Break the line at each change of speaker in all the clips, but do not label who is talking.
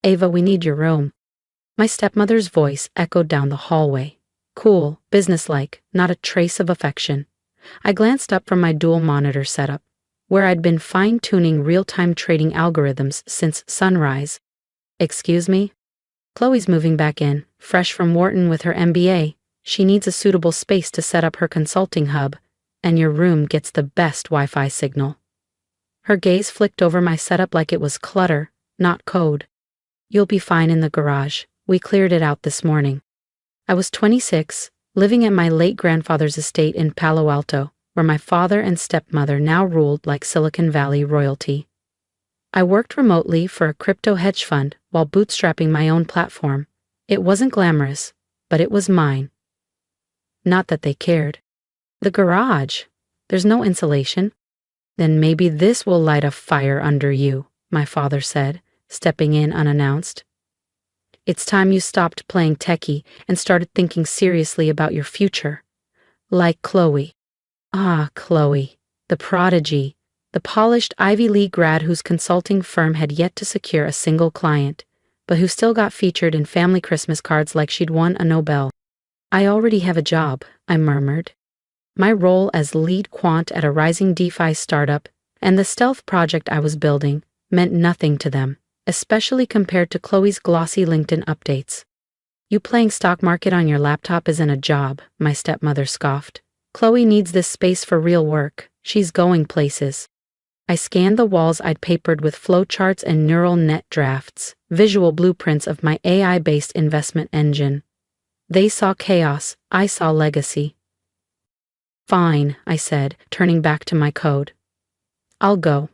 Ava, we need your room. My stepmother's voice echoed down the hallway. Cool, businesslike, not a trace of affection. I glanced up from my dual monitor setup, where I'd been fine-tuning real-time trading algorithms since sunrise. Excuse me? Chloe's moving back in, fresh from Wharton with her MBA. She needs a suitable space to set up her consulting hub, and your room gets the best Wi-Fi signal. Her gaze flicked over my setup like it was clutter, not code. You'll be fine in the garage. We cleared it out this morning. I was 26, living at my late grandfather's estate in Palo Alto, where my father and stepmother now ruled like Silicon Valley royalty. I worked remotely for a crypto hedge fund while bootstrapping my own platform. It wasn't glamorous, but it was mine. Not that they cared. The garage. There's no insulation. Then maybe this will light a fire under you, my father said, stepping in unannounced. It's time you stopped playing techie and started thinking seriously about your future. Like Chloe. Ah, Chloe, the prodigy, the polished Ivy League grad whose consulting firm had yet to secure a single client, but who still got featured in family Christmas cards like she'd won a Nobel. I already have a job, I murmured. My role as lead quant at a rising DeFi startup and the stealth project I was building meant nothing to them, especially compared to Chloe's glossy LinkedIn updates. You playing stock market on your laptop isn't a job, my stepmother scoffed. Chloe needs this space for real work. She's going places. I scanned the walls I'd papered with flowcharts and neural net drafts, visual blueprints of my AI-based investment engine. They saw chaos, I saw legacy. Fine, I said, turning back to my code. I'll go.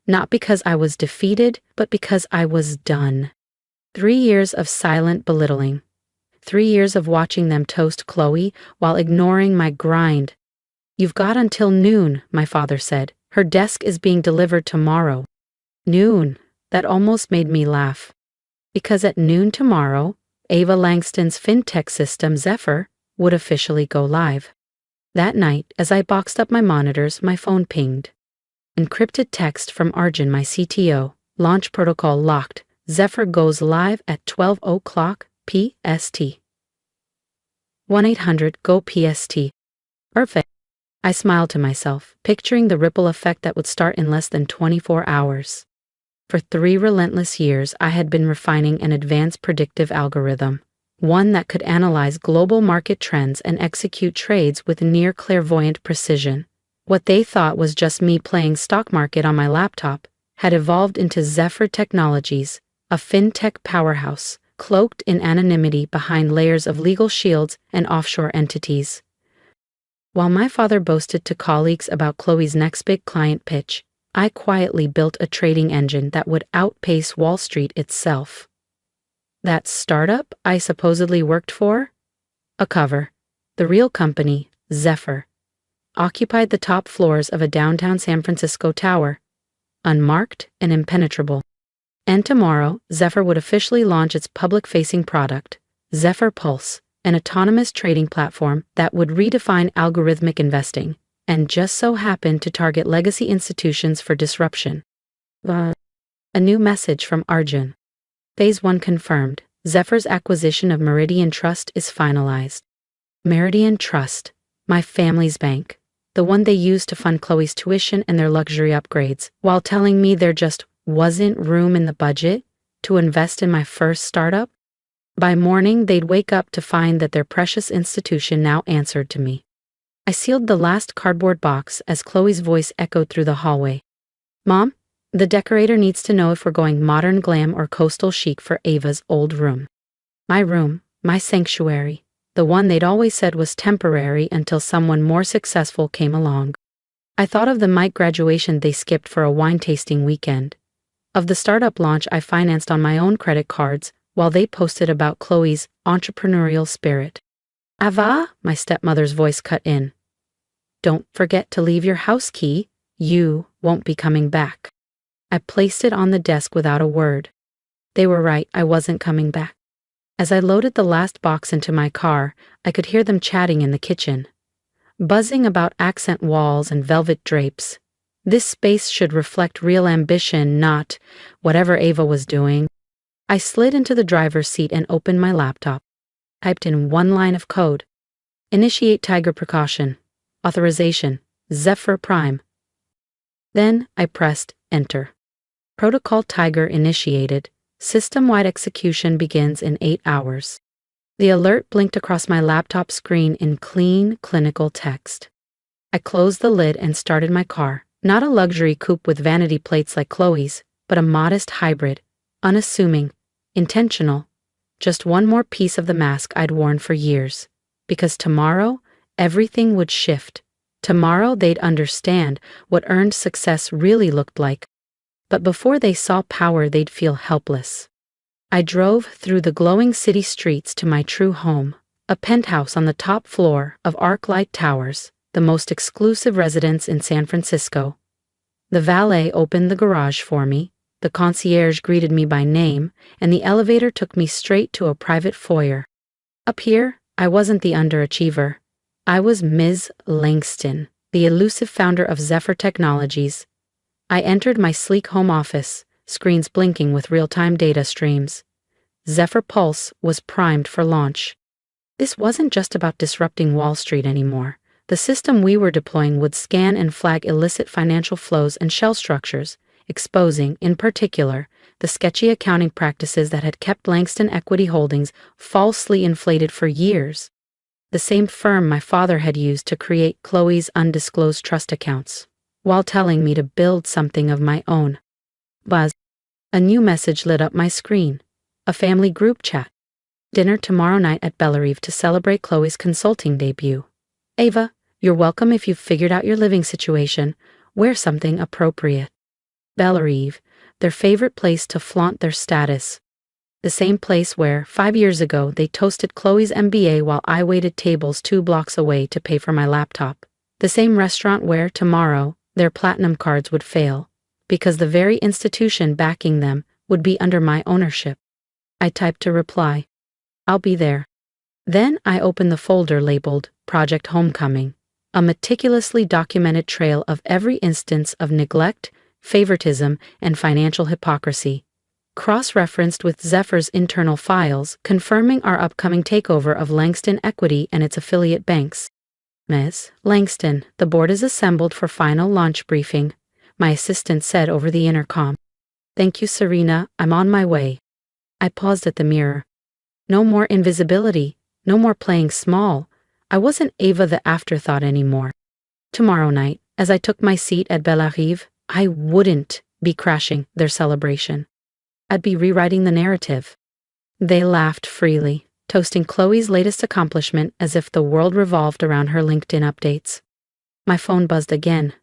Not because I was defeated, but because I was done. 3 years of silent belittling. 3 years of watching them toast Chloe while ignoring my grind. You've got until noon, my father said. Her desk is being delivered tomorrow. Noon. That almost made me laugh. Because at noon tomorrow, Ava Langston's fintech system Zephyr would officially go live. That night, as I boxed up my monitors, my phone pinged. Encrypted text from Arjun, my CTO. Launch protocol locked. Zephyr goes live at 12 o'clock PST. 1-800-GO-PST. Perfect. I smiled to myself, picturing the ripple effect that would start in less than 24 hours. For 3 relentless years, I had been refining an advanced predictive algorithm, one that could analyze global market trends and execute trades with near clairvoyant precision. What they thought was just me playing stock market on my laptop had evolved into Zephyr Technologies, a fintech powerhouse, cloaked in anonymity behind layers of legal shields and offshore entities. While my father boasted to colleagues about Chloe's next big client pitch, I quietly built a trading engine that would outpace Wall Street itself. That startup I supposedly worked for? A cover. The real company, Zephyr, occupied the top floors of a downtown San Francisco tower, unmarked and impenetrable. And tomorrow, Zephyr would officially launch its public-facing product, Zephyr Pulse, an autonomous trading platform that would redefine algorithmic investing, and just so happened to target legacy institutions for disruption. A new message from Arjun. Phase 1 confirmed. Zephyr's acquisition of Meridian Trust is finalized. Meridian Trust, my family's bank, the one they used to fund Chloe's tuition and their luxury upgrades, while telling me there just wasn't room in the budget to invest in my first startup? By morning, they'd wake up to find that their precious institution now answered to me. I sealed the last cardboard box as Chloe's voice echoed through the hallway. Mom, the decorator needs to know if we're going modern glam or coastal chic for Ava's old room. My room, my sanctuary, the one they'd always said was temporary until someone more successful came along. I thought of the Mike graduation they skipped for a wine tasting weekend, of the startup launch I financed on my own credit cards while they posted about Chloe's entrepreneurial spirit. Ava, my stepmother's voice cut in. Don't forget to leave your house key. You won't be coming back. I placed it on the desk without a word. They were right, I wasn't coming back. As I loaded the last box into my car, I could hear them chatting in the kitchen, buzzing about accent walls and velvet drapes. This space should reflect real ambition, not whatever Ava was doing. I slid into the driver's seat and opened my laptop. Typed in one line of code. Initiate Tiger precaution. Authorization. Zephyr Prime. Then I pressed Enter. Protocol Tiger initiated. System-wide execution begins in 8 hours. The alert blinked across my laptop screen in clean, clinical text. I closed the lid and started my car, not a luxury coupe with vanity plates like Chloe's, but a modest hybrid, unassuming, intentional, just one more piece of the mask I'd worn for years. Because tomorrow, everything would shift. Tomorrow they'd understand what earned success really looked like. But before they saw power, they'd feel helpless. I drove through the glowing city streets to my true home, a penthouse on the top floor of ArcLight Towers, the most exclusive residence in San Francisco. The valet opened the garage for me, the concierge greeted me by name, and the elevator took me straight to a private foyer. Up here, I wasn't the underachiever. I was Ms. Langston, the elusive founder of Zephyr Technologies. I entered my sleek home office, screens blinking with real-time data streams. Zephyr Pulse was primed for launch. This wasn't just about disrupting Wall Street anymore. The system we were deploying would scan and flag illicit financial flows and shell structures, exposing, in particular, the sketchy accounting practices that had kept Langston Equity Holdings falsely inflated for years. The same firm my father had used to create Chloe's undisclosed trust accounts, while telling me to build something of my own. Buzz. A new message lit up my screen. A family group chat. Dinner tomorrow night at Bellerive to celebrate Chloe's consulting debut. Ava, you're welcome if you've figured out your living situation. Wear something appropriate. Bellerive, their favorite place to flaunt their status. The same place where, 5 years ago, they toasted Chloe's MBA while I waited tables 2 blocks away to pay for my laptop. The same restaurant where, tomorrow, their platinum cards would fail, because the very institution backing them would be under my ownership. I typed a reply. I'll be there. Then I opened the folder labeled Project Homecoming, a meticulously documented trail of every instance of neglect, favoritism, and financial hypocrisy, cross-referenced with Zephyr's internal files confirming our upcoming takeover of Langston Equity and its affiliate banks. Ms. Langston, the board is assembled for final launch briefing, my assistant said over the intercom. Thank you, Serena, I'm on my way. I paused at the mirror. No more invisibility, no more playing small. I wasn't Ava the afterthought anymore. Tomorrow night, as I took my seat at Bellerive, I wouldn't be crashing their celebration. I'd be rewriting the narrative. They laughed freely, toasting Chloe's latest accomplishment as if the world revolved around her LinkedIn updates. My phone buzzed again.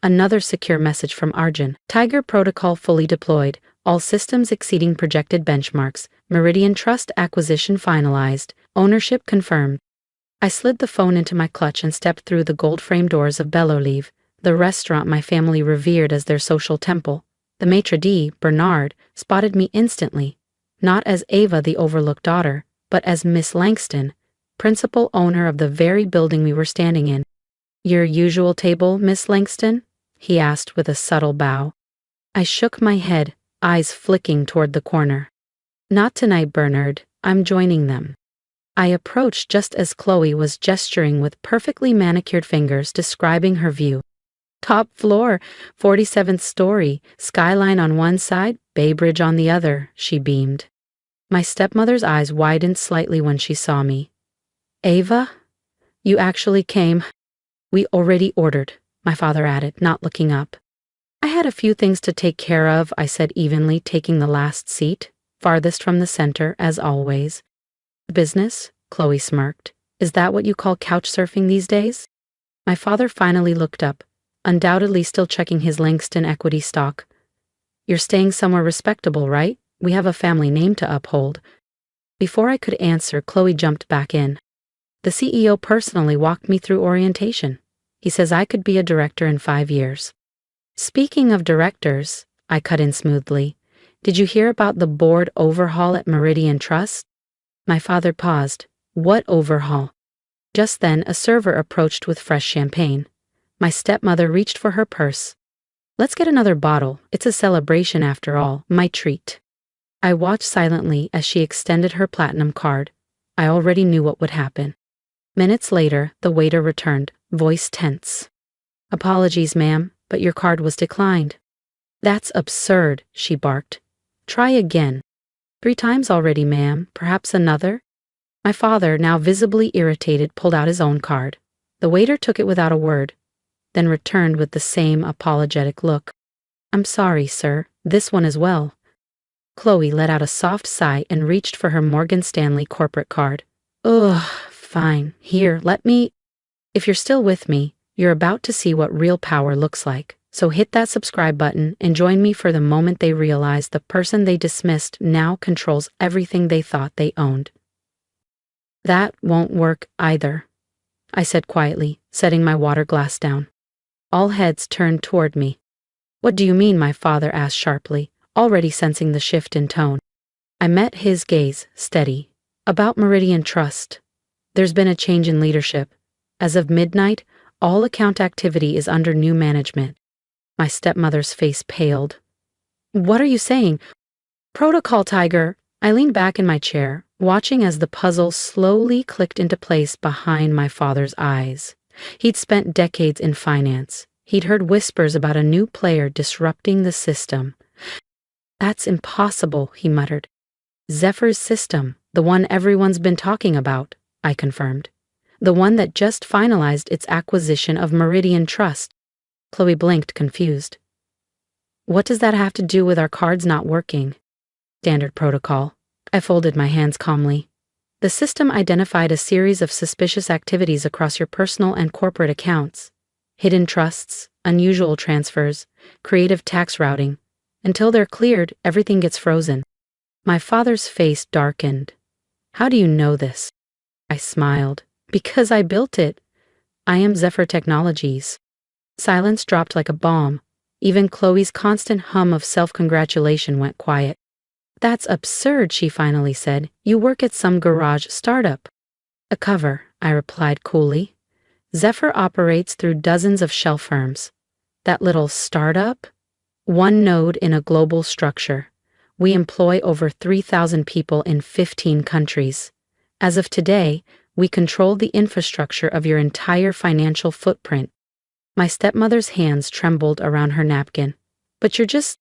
Another secure message from Arjun. Tiger protocol fully deployed, all systems exceeding projected benchmarks, Meridian Trust acquisition finalized, ownership confirmed. I slid the phone into my clutch and stepped through the gold-framed doors of Bellerive, the restaurant my family revered as their social temple. The maitre d', Bernard, spotted me instantly, not as Ava the overlooked daughter, but as Miss Langston, principal owner of the very building we were standing in. Your usual table, Miss Langston? He asked with a subtle bow. I shook my head, eyes flicking toward the corner. Not tonight, Bernard, I'm joining them. I approached just as Chloe was gesturing with perfectly manicured fingers describing her view. Top floor, 47th story, skyline on one side, Bay Bridge on the other, she beamed. My stepmother's eyes widened slightly when she saw me. Ava? You actually came? We already ordered, my father added, not looking up. I had a few things to take care of, I said evenly, taking the last seat, farthest from the center, as always. Business? Chloe smirked. Is that what you call couch surfing these days? My father finally looked up, undoubtedly still checking his Langston Equity stock. You're staying somewhere respectable, right? We have a family name to uphold. Before I could answer, Chloe jumped back in. The CEO personally walked me through orientation. He says I could be a director in 5 years. Speaking of directors, I cut in smoothly, did you hear about the board overhaul at Meridian Trust? My father paused. What overhaul? Just then, a server approached with fresh champagne. My stepmother reached for her purse. Let's get another bottle. It's a celebration after all, my treat. I watched silently as she extended her platinum card. I already knew what would happen. Minutes later, the waiter returned, voice tense. "Apologies, ma'am, but your card was declined." "That's absurd," she barked. "Try again." "3 times already, ma'am. Perhaps another?" My father, now visibly irritated, pulled out his own card. The waiter took it without a word, then returned with the same apologetic look. "I'm sorry, sir. This one as well." Chloe let out a soft sigh and reached for her Morgan Stanley corporate card. "Ugh, fine. Here, let me—" If you're still with me, you're about to see what real power looks like. So hit that subscribe button and join me for the moment they realize the person they dismissed now controls everything they thought they owned. "That won't work either," I said quietly, setting my water glass down. All heads turned toward me. "What do you mean?" my father asked sharply, already sensing the shift in tone. I met his gaze, steady. "About Meridian Trust. There's been a change in leadership. As of midnight, all account activity is under new management." My stepmother's face paled. "What are you saying?" "Protocol, Tiger." I leaned back in my chair, watching as the puzzle slowly clicked into place behind my father's eyes. He'd spent decades in finance. He'd heard whispers about a new player disrupting the system. "That's impossible," he muttered. "Zephyr's system, the one everyone's been talking about," I confirmed. "The one that just finalized its acquisition of Meridian Trust." Chloe blinked, confused. "What does that have to do with our cards not working?" "Standard protocol." I folded my hands calmly. "The system identified a series of suspicious activities across your personal and corporate accounts. Hidden trusts, unusual transfers, creative tax routing. Until they're cleared, everything gets frozen." My father's face darkened. "How do you know this?" I smiled. "Because I built it. I am Zephyr Technologies." Silence dropped like a bomb. Even Chloe's constant hum of self-congratulation went quiet. "That's absurd," she finally said. "You work at some garage startup." "A cover," I replied coolly. "Zephyr operates through dozens of shell firms. That little startup? One node in a global structure. We employ over 3,000 people in 15 countries. As of today, we control the infrastructure of your entire financial footprint." My stepmother's hands trembled around her napkin. "But you're just—"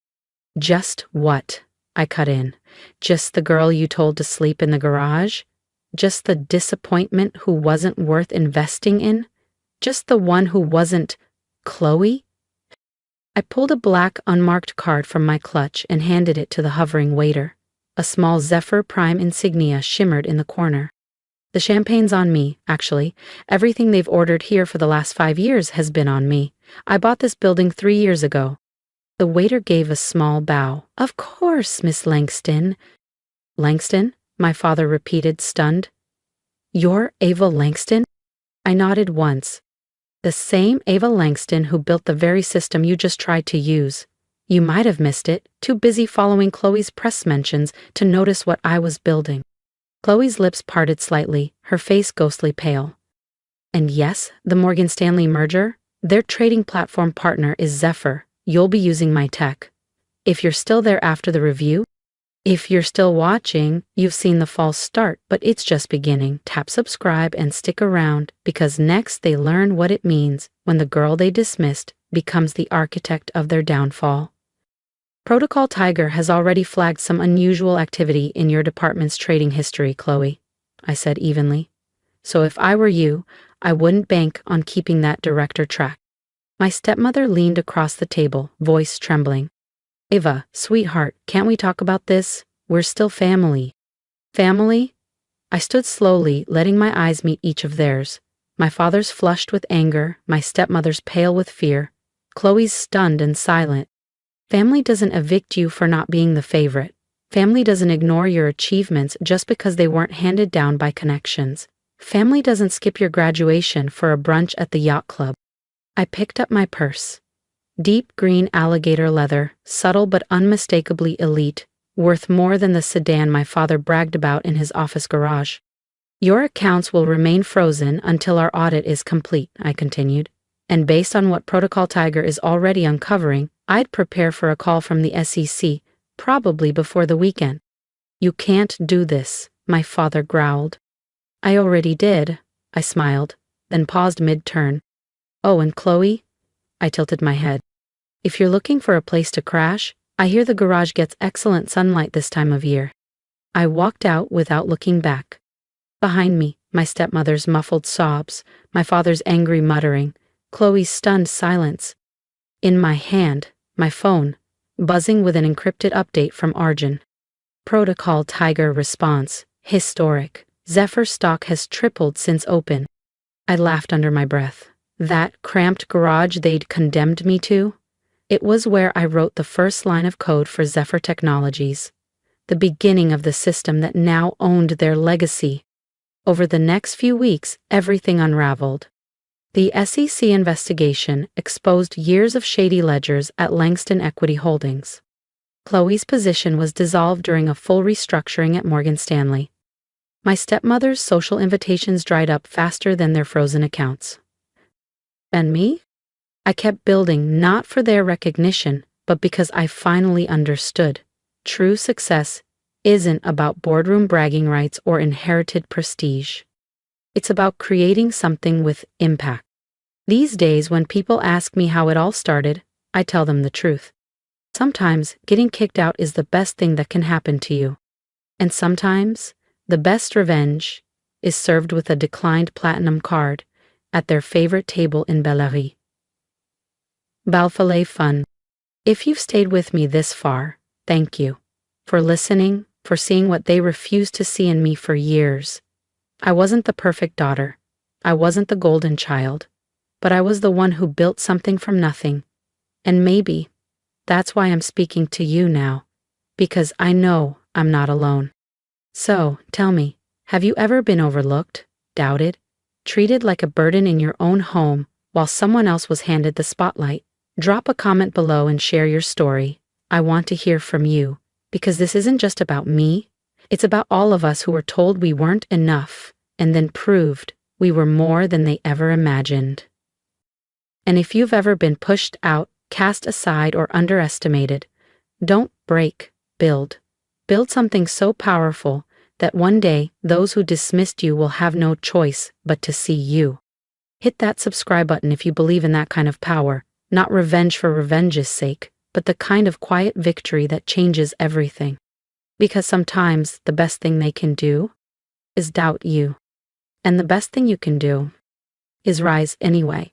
"Just what?" I cut in. "Just the girl you told to sleep in the garage? Just the disappointment who wasn't worth investing in? Just the one who wasn't Chloe?" I pulled a black, unmarked card from my clutch and handed it to the hovering waiter. A small Zephyr Prime insignia shimmered in the corner. "The champagne's on me, actually. Everything they've ordered here for the last 5 years has been on me. I bought this building 3 years ago." The waiter gave a small bow. "Of course, Miss Langston." "Langston?" my father repeated, stunned. "You're Ava Langston?" I nodded once. "The same Ava Langston who built the very system you just tried to use. You might have missed it, too busy following Chloe's press mentions to notice what I was building." Chloe's lips parted slightly, her face ghostly pale. "And yes, the Morgan Stanley merger? Their trading platform partner is Zephyr. You'll be using my tech. If you're still there after the review, if you're still watching, you've seen the false start, but it's just beginning. Tap subscribe and stick around, because next they learn what it means when the girl they dismissed becomes the architect of their downfall." "Protocol Tiger has already flagged some unusual activity in your department's trading history, Chloe," I said evenly. "So if I were you, I wouldn't bank on keeping that director track." My stepmother leaned across the table, voice trembling. "Ava, sweetheart, can't we talk about this? We're still family." "Family?" I stood slowly, letting my eyes meet each of theirs. My father's flushed with anger, my stepmother's pale with fear, Chloe's stunned and silent. Family doesn't evict you for not being the favorite. Family doesn't ignore your achievements just because they weren't handed down by connections. Family doesn't skip your graduation for a brunch at the yacht club. I picked up my purse. Deep green alligator leather, subtle but unmistakably elite, worth more than the sedan my father bragged about in his office garage. "Your accounts will remain frozen until our audit is complete," I continued. "And based on what Protocol Tiger is already uncovering, I'd prepare for a call from the SEC, probably before the weekend." You can't do this, my father growled. I already did, I smiled, then paused mid-turn. Oh, and Chloe? I tilted my head. If you're looking for a place to crash, I hear the garage gets excellent sunlight this time of year. I walked out without looking back. Behind me, my stepmother's muffled sobs, my father's angry muttering, Chloe's stunned silence. In my hand, my phone, buzzing with an encrypted update from Arjun. Protocol Tiger response, historic. Zephyr stock has tripled since open. I laughed under my breath. That cramped garage they'd condemned me to? It was where I wrote the first line of code for Zephyr Technologies, the beginning of the system that now owned their legacy. Over the next few weeks, everything unraveled. The SEC investigation exposed years of shady ledgers at Langston Equity Holdings. Chloe's position was dissolved during a full restructuring at Morgan Stanley. My stepmother's social invitations dried up faster than their frozen accounts. And me? I kept building not for their recognition, but because I finally understood. True success isn't about boardroom bragging rights or inherited prestige. It's about creating something with impact. These days, when people ask me how it all started, I tell them the truth. Sometimes getting kicked out is the best thing that can happen to you. And sometimes the best revenge is served with a declined platinum card at their favorite table in Bellary. Balfalay Fun. If you've stayed with me this far, thank you. For listening, for seeing what they refused to see in me for years. I wasn't the perfect daughter. I wasn't the golden child. But I was the one who built something from nothing. And maybe that's why I'm speaking to you now. Because I know I'm not alone. So, tell me, have you ever been overlooked, doubted, treated like a burden in your own home while someone else was handed the spotlight? Drop a comment below and share your story. I want to hear from you, because this isn't just about me. It's about all of us who were told we weren't enough and then proved we were more than they ever imagined. And if you've ever been pushed out, cast aside, or underestimated, don't break, build. Build something so powerful that one day those who dismissed you will have no choice but to see you. Hit that subscribe button if you believe in that kind of power, not revenge for revenge's sake, but the kind of quiet victory that changes everything. Because sometimes the best thing they can do is doubt you. And the best thing you can do is rise anyway.